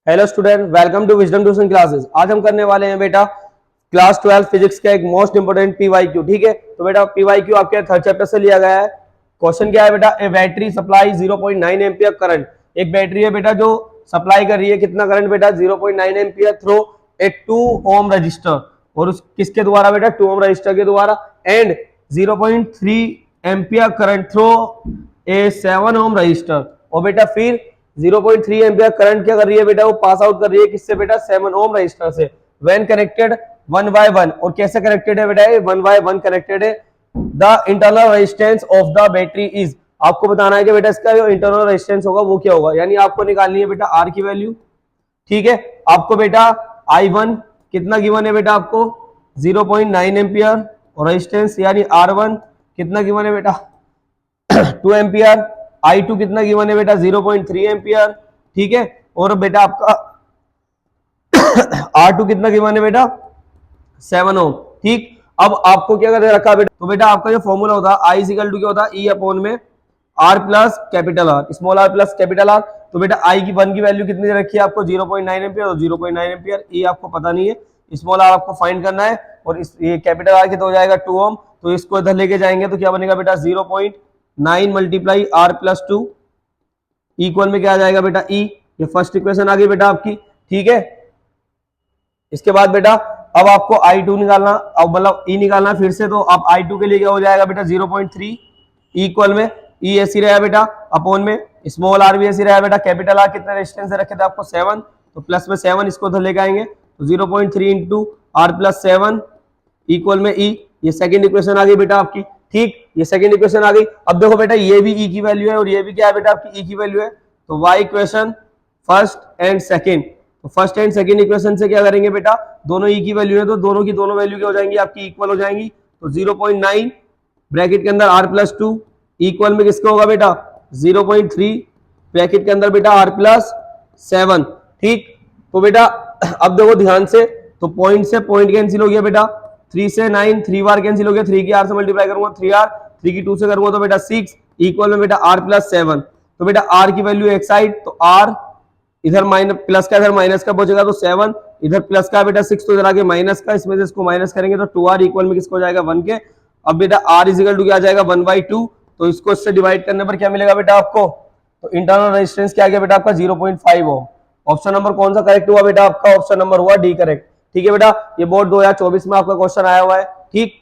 Hello student, welcome to wisdom tuition classes. आज हम करने वाले हैं बेटा क्लास 12 फिजिक्स का एक मोस्ट इंपोर्टेंट पीवाईक्यू। ठीक है, तो बेटा पीवाईक्यू आपके थर्ड चैप्टर से लिया गया है। क्वेश्चन क्या है बेटा, ए बैटरी सप्लाई 0.9 एम्पियर करंट। एक बैटरी है बेटा जो सप्लाई कर रही है कितना करंट बेटा, 0.9 ampere through a 2 ohm resistor, और उस किसके द्वारा बेटा, 2 ओम रजिस्टर के द्वारा, and 0.3 ampere current through a 7 ohm resistor. और बेटा फिर 0.3 एम्पियर करंट क्या कर रही है बेटा, वो पास आउट कर रही है किससे बेटा, 7 ओम रजिस्टर से। व्हेन कनेक्टेड 1 by 1, और कैसे कनेक्टेड है बेटा, 1 by 1 कनेक्टेड है। The internal resistance of the battery is, आपको बताना है कि बेटा इसका जो इंटरनल रेजिस्टेंस होगा वो क्या होगा, यानी आपको निकालनी है बेटा आर की वैल्यू। ठीक है, आपको बेटा I1 कितना गिवन है बेटा, आपको 0.9 एम्पियर, और रेजिस्टेंस यानी R1 कितना गिवन है बेटा 2 एम्पियर। I2 कितना गिवन है बेटा 0.3 एम्पियर। ठीक है, और बेटा आपका R2 कितना गिवन है बेटा 7 ओम। ठीक, अब आपको क्या करके रखा बेटा, तो बेटा आपका जो फॉर्मूला होता है I इक्वल टू क्या होता है, E अपॉन में R plus capital R, small r plus capital R। तो बेटा I की 1 की वैल्यू कितनी रखी है आपको 0.9 एम्पियर और 0.9 एम्पियर। E आपको पता नहीं है, स्मॉल r आपको फाइंड करना है, और इस ये कैपिटल R कितना हो जाएगा 2 ओम। तो इसको इधर लेके जाएंगे तो क्या बनेगा बेटा 0.9 मल्टीप्लाई R प्लस 2 इक्वल में क्या आ जाएगा बेटा E। ये फर्स्ट इक्वेशन आ गई बेटा आपकी। ठीक है, इसके बाद बेटा अब आपको I2 निकालना, अब मतलब E निकालना फिर से, तो अब I2 के लिए क्या हो जाएगा बेटा 0.3 इक्वल में E ऐसी रहा बेटा अपॉन में स्मॉल r भी ऐसी रहा बेटा, कैपिटल R कितने रेजिस्टेंस से रखे थे आपको 7, तो प्लस में 7 इसको उधर लेके आएंगे, तो 0.3 इंटू R प्लस 7 इक्वल में E। ये सेकंड इक्वेशन आ गई बेटा आपकी। ठीक, ये सेकंड इक्वेशन आ गई। अब देखो बेटा ये भी E की वैल्यू है और ये भी क्या है बेटा आपकी E की वैल्यू है, तो y equation first and second, तो फर्स्ट एंड सेकंड इक्वेशन से क्या करेंगे बेटा, दोनों E की वैल्यू है तो दोनों की दोनों वैल्यू क्या हो जाएंगी आपकी इक्वल हो जाएंगी। तो 0.9 ब्रैकेट के अंदर R प्लस 2 इक्वल में किसका होगा बेटा 0.3 ब्रैकेट के अंदर बेटा R प्लस 7। ठीक, तो बेटा अब देखो ध्यान से, तो पॉइंट से पॉइंट कैंसिल हो गया बेटा, 3 से 9 3 बार कैंसिल हो गया, 3 की R से मल्टीप्लाई करूंगा 3R, 3 की 2 से करूंगा तो बेटा 6 इक्वल में बेटा R प्लस 7। तो बेटा R की वैल्यू एक साइड, तो R इधर माइनस प्लस का इधर माइनस का पहुंचेगा, तो 7 इधर प्लस का बेटा 6, तो इधर आगे माइनस का, इसमें से इसको माइनस करेंगे तो 2R इक्वल में किसको हो जाएगा 1 के। अब बेटा R इक्वल टू क्या आ जाएगा 1/2, तो इसको इससे डिवाइड करने पर क्या मिलेगा बेटा आपको, तो इंटरनल रेजिस्टेंस क्या आ गया बेटा आपका 0.5 ओम। ऑप्शन नंबर कौन सा करेक्ट हुआ बेटा आपका, ऑप्शन नंबर हुआ डी करेक्ट। ठीक है बेटा, ये बोर्ड 2024 में आपका क्वेश्चन आया हुआ है। ठीक,